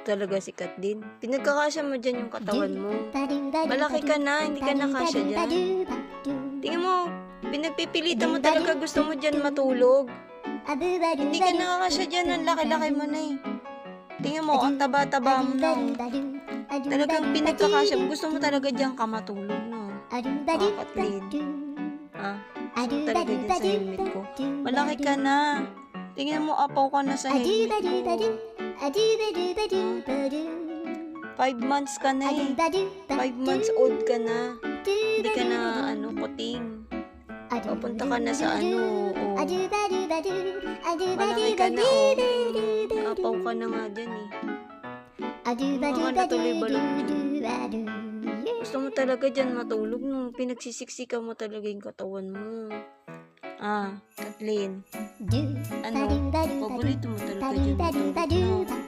talaga si Kathleen. Pinagkakasya mo dyan yung katawan mo. Malaki ka na, hindi ka nakasya dyan. Tingnan mo, pinagpipilitan mo talaga, gusto mo dyan matulog. Hindi ka nakakasya dyan, ang laki-laki mo na eh. Tingnan mo, ang taba-taba mo na. Talagang pinagkakasya mo, gusto mo talaga dyan ka matulog, no? Kathleen. Gusto mo talaga dyan sa helmet ko. Malaki ka na. Tingnan mo, apaw ka na sa helmet ko. 5 months ka na eh. 5 months old ka na. Hindi ka na, kuting. Papunta ka na sa malaki ka na, apaw ka na nga dyan eh. Baka na tuloy balon dyan. Gusto mo talaga dyan matulog nung pinagsisiksika mo talaga yung katawan mo. Kathleen. Paborito mo talaga dyan matulog, no?